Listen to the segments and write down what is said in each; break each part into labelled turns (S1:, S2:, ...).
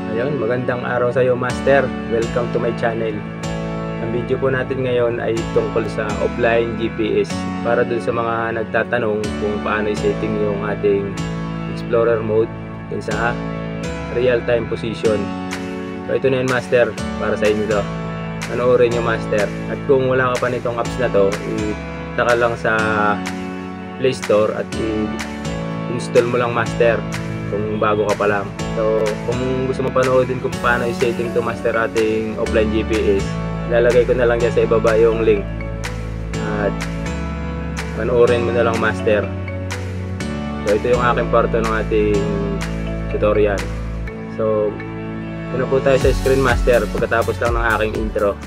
S1: Ayun, magandang araw sa iyo, Master. Welcome to my channel. Ang video po natin ngayon ay tungkol sa offline GPS para dun sa mga nagtatanong kung paano i-setting yung ating Explorer mode dun sa real-time position. So ito na yun, Master, para sa inyo to. Panoorin nyo, Master. At kung wala ka pa nitong apps na to, ita ka lang sa Play Store at i-install mo lang, Master, kung bago ka pa lang. So kung gusto mo panoodin kung paano i-setting to, Master, ating offline GPS, lalagay ko na lang dyan sa ibaba yung link at panoorin mo na lang, Master. So ito yung aking parto ng ating tutorial. So una po tayo sa screen, Master, pagkatapos lang ng aking intro.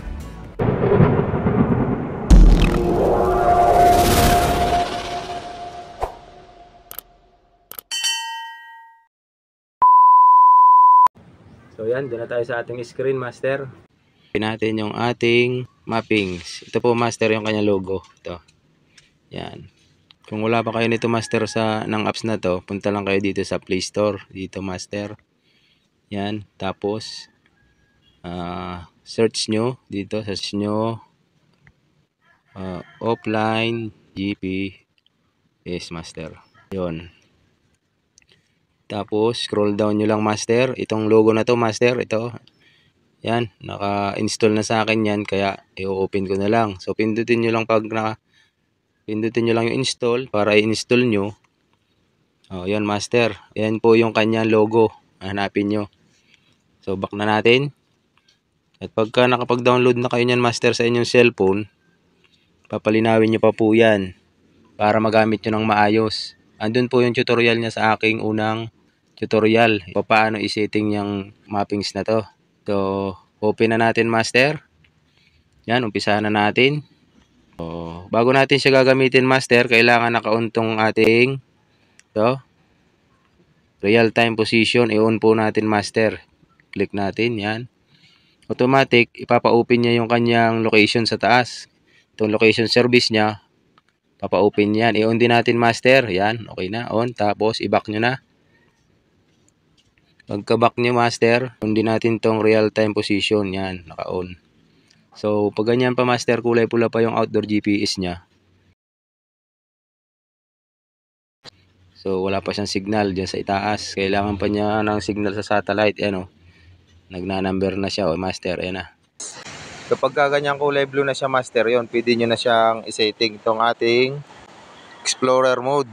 S1: So yan, doon na tayo sa ating screen, Master. Pin natin yung ating mappings. Ito po, Master, yung kanya logo. Ito. Yan. Kung wala pa kayo nito, Master, ng apps na to, punta lang kayo dito sa Play Store. Dito, Master. Yan. Tapos search nyo dito. Search nyo offline GPS, Master. Yon. Tapos scroll down nyo lang, Master. Itong logo na to, Master. Ito. Yan. Naka-install na sa akin yan. Kaya i-open ko na lang. So pindutin nyo lang pindutin nyo lang yung install para i-install nyo. Yan, Master. Yan po yung kanya logo. Hanapin nyo. So back na natin. At pagka nakapag-download na kayo nyan, Master, sa inyong cellphone, papalinawin nyo pa po yan para magamit nyo ng maayos. Andun po yung tutorial niya sa aking unang tutorial. Paano i-setting yung mappings na to. So open na natin, Master. Yan, umpisahan na natin. So bago natin siya gagamitin, Master, kailangan naka-on tong ating real time position. I-on po natin, Master. Click natin, yan. Automatic, ipapa-open niya yung kanyang location sa taas. Itong location service niya, papa-open yan. I-on din natin, Master. Yan, okay na, on. Tapos i-back nyo na. Pagka-back nyo, Master, on din natin tong real time position. Yan, naka-on. So pag ganyan pa, Master, kulay pula pa yung outdoor GPS niya. So wala pa siyang signal dyan sa itaas. Kailangan pa niya ng signal sa satellite. Yan, nagna-number na siya, Master. Ayan na. Kapag ganyang kulay blue na siya, Master, yon, pwede nyo na siyang isetting itong ating Explorer mode.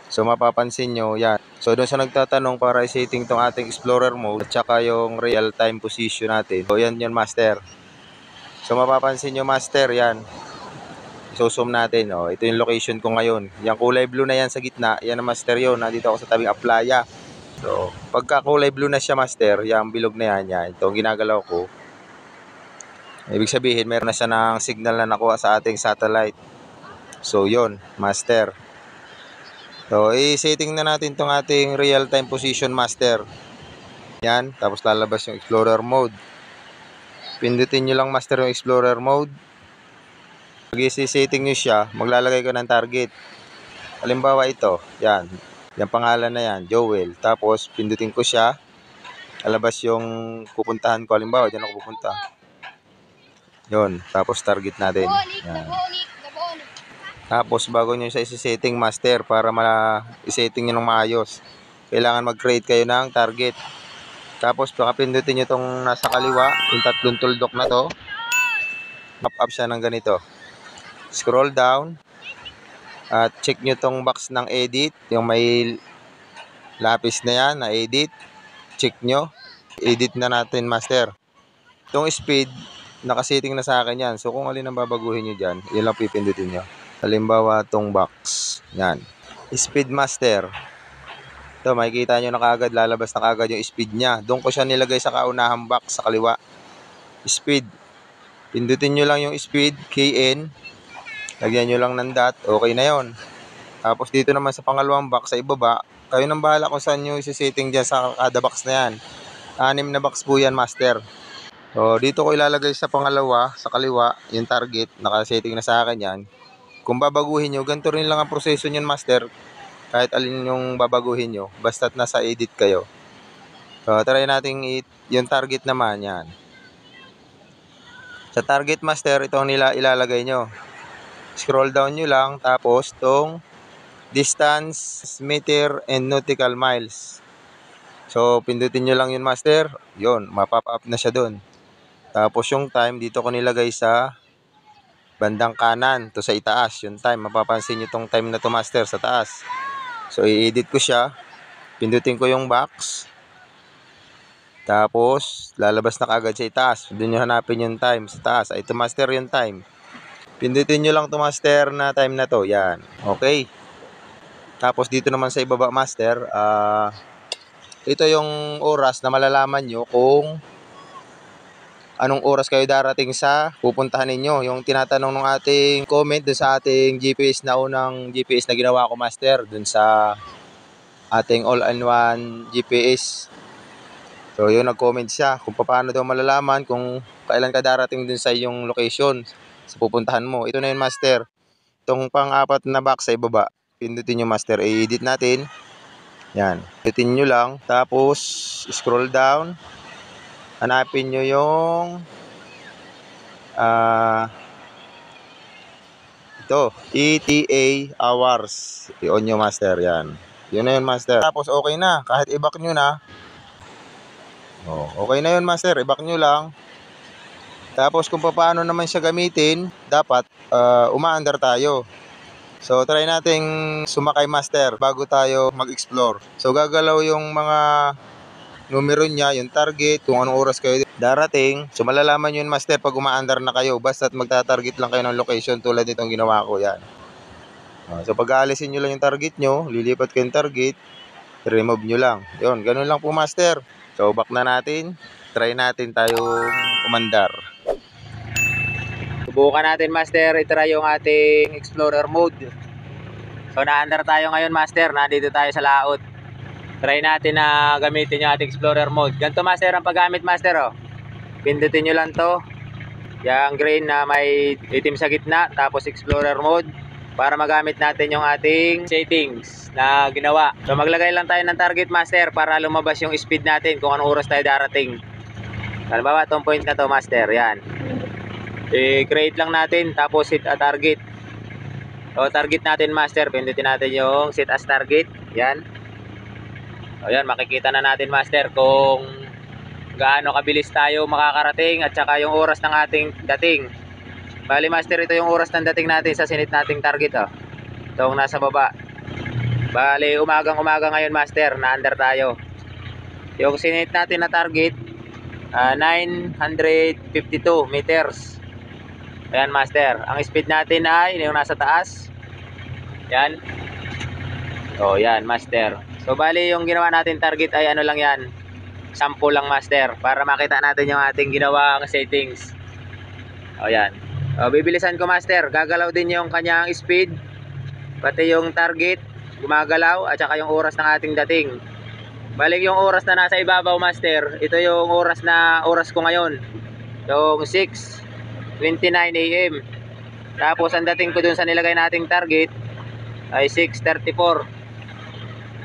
S1: So mapapansin nyo, yan. So doon sa nagtatanong para isetting itong ating Explorer mode at saka yung real time position natin. So yan yun, Master. So mapapansin nyo, Master, yan. So-zoom natin. Ito yung location ko ngayon. Yung kulay blue na yan sa gitna, yan ang, Master, yun. Nandito ako sa tabing Aplaya. So pagka kulay blue na siya, Master, yung bilog na yan. Ito ang ginagalaw ko. Ibig sabihin, meron na siya ng signal na nakuha sa ating satellite. So yun, Master. So i-setting na natin itong ating real time position, Master. Yan, tapos lalabas yung Explorer mode. Pindutin nyo lang, Master, yung Explorer mode. Pag i-setting nyo siya, maglalagay ko ng target. Halimbawa ito, yan. Yung pangalan na yan, Joel. Tapos pindutin ko siya. Lalabas yung pupuntahan ko. Halimbawa, dyan ako pupunta. Yun, tapos target natin. Yan. Tapos bago nyo siya isi-setting, Master, para i-setting nyo ng maayos, kailangan mag-create kayo ng target. Tapos pakapindutin nyo itong nasa kaliwa, yung tatlong tuldok na to. Pop up siya ng ganito. Scroll down at check nyo itong box ng edit, yung may lapis na yan na edit. Check nyo, edit na natin, Master. Itong speed, nakasetting na sa akin yan. So kung alin ang babaguhin nyo dyan, yun lang pipindutin nyo. Halimbawa itong box, yan, speed, Master. Ito, makikita nyo na kaagad, lalabas na kaagad yung speed nya. Doon ko siya nilagay sa kaunahang box sa kaliwa. Speed, pindutin nyo lang yung speed, KN. Lagyan nyo lang ng dot, okay na yon. Tapos dito naman sa pangalawang box sa ibaba, kayo nang bahala kung saan nyo isi-setting dyan sa kada box na yan. 6 na box po yan, Master. So dito ko ilalagay sa pangalawa, sa kaliwa, yung target, naka-setting na sa akin yan. Kung babaguhin nyo, ganito rin lang ang proseso nyo, Master. Kahit alin yung babaguhin nyo, basta't nasa edit kayo. So, try natin yung target naman, yan. Sa target master, itong ilalagay nyo. Scroll down nyo lang, tapos itong distance, meter, and nautical miles. So, pindutin nyo lang yun master. Yun, mapop up na siya dun. Tapos yung time, dito ko nilagay sa bandang kanan, to sa itaas, yung time. Mapapansin nyo tong time na to master sa taas. So, i-edit ko siya. Pindutin ko yung box. Tapos, lalabas na kagad sa itaas. Doon nyo hanapin yung time sa taas. Ay, ito master yung time. Pindutin nyo lang to master na time na to. Yan. Okay. Tapos, dito naman sa ibaba master, ito yung oras na malalaman nyo kung anong oras kayo darating sa pupuntahan ninyo. Yung tinatanong ng ating comment dun sa ating GPS na unang GPS na ginawa ko master. Dun sa ating all-in-one GPS. So yun, nag-comment siya kung paano daw malalaman kung kailan ka darating dun sa iyong location sa pupuntahan mo. Ito na yun master. Itong pang-apat na box sa ibaba. Pindutin nyo master. I-edit natin. Yan. Pindutin nyo lang. Tapos scroll down. Hanapin nyo yung ito. ETA hours. I-on nyo master. Yan. Yun na yun master. Tapos okay na. Kahit i-back nyo na. Okay na yun master. I-back nyo lang. Tapos kung paano naman siya gamitin, dapat umaandar tayo. So try nating sumakay master bago tayo mag-explore. So gagalaw yung mga numero niya, yung target, kung anong oras kayo darating. So malalaman yun master pag umaandar na kayo. Basta't magta-target lang kayo ng location tulad nitong ginawa ko. Yan. So pag aalisin nyo lang yung target nyo, lilipat kayo yung target, remove nyo lang. Yun, ganun lang po master. So back na natin. Try natin tayong umandar. Subukan natin master, itry yung ating explorer mode. So naandar tayo ngayon master, nandito tayo sa laot. Try natin na gamitin yung ating explorer mode. Ganito master ang paggamit master oh. Pindutin nyo lang to. Yung green na may itim sa gitna, tapos explorer mode. Para magamit natin yung ating settings na ginawa. So maglagay lang tayo ng target master para lumabas yung speed natin kung anong oras tayo darating. Halimbawa itong point na to master, yan. I-create lang natin tapos set a target. So target natin master, pindutin natin yung set as target. Yan. O yan, makikita na natin master kung gaano kabilis tayo makakarating at saka yung oras ng ating dating. Bali master, ito yung oras ng dating natin sa sinit nating target oh. Itong nasa baba. Bali umagang-umaga ngayon master, naandar tayo. Yung sinit natin na target 952 meters. Ayan master, ang speed natin ay yung nasa taas. Yan. Oh yan master. So bali yung ginawa natin target ay ano lang yan, sample lang master, para makita natin yung ating ginawang settings. O yan. Bibilisan ko master, gagalaw din yung kanyang speed, pati yung target gumagalaw, at saka yung oras ng ating dating. Balik yung oras na nasa ibabaw master, ito yung oras ko ngayon, yung 6:29 AM. Tapos ang dating ko dun sa nilagay nating target ay 6:34.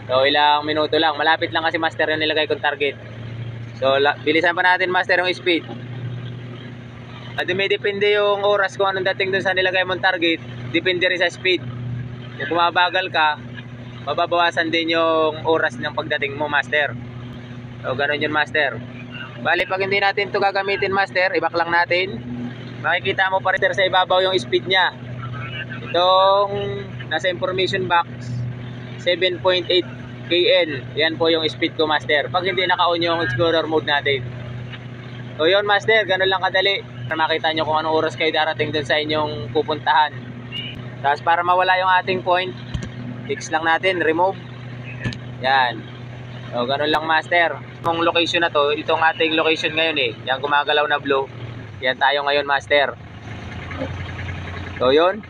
S1: So ilang minuto lang, malapit lang kasi master yung nilagay kong target. So bilisan pa natin master yung speed. Dumidepende yung oras kung anong dating dun sa nilagay mong target, depende rin sa speed. Kung bumabagal ka, mababawasan din yung oras ng pagdating mo master. So ganun yun master. Bali pag hindi natin ito gagamitin master, i-back lang natin. Makikita mo pa rin sa ibabaw yung speed nya. Itong nasa information box 7.8 kn, yan po yung speed ko master pag hindi naka-on yung explorer mode natin. So yun master, ganun lang kadali para makita nyo kung anong oras kayo darating dun sa inyong pupuntahan. Tapos para mawala yung ating point, fix lang natin, remove. Yan. So ganun lang master. Yung location na to, itong ating location ngayon yung gumagalaw na blue, yan tayo ngayon master. So yun,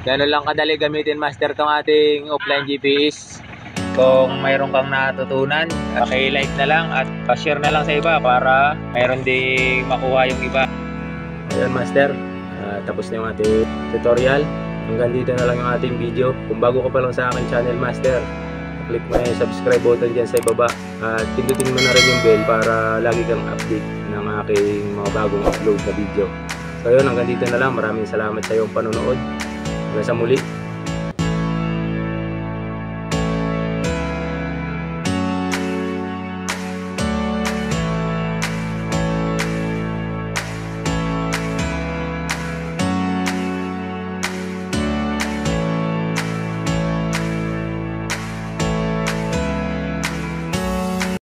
S1: ganun lang kadali gamitin master tong ating offline GPS. Kung mayroon kang natutunan, paki-like na lang at pa-share na lang sa iba para mayroon ding makuha yung iba. Ayan master, tapos na yung ating tutorial. Hanggang dito na lang yung ating video. Kung bago ka pa lang sa akin channel master, click mo yung subscribe button dyan sa ibaba at pindutin mo na rin yung bell para lagi kang update ng aking mga bagong upload na video. So yun, hanggang dito na lang. Maraming salamat sa iyong panonood. Hanggang sa muli.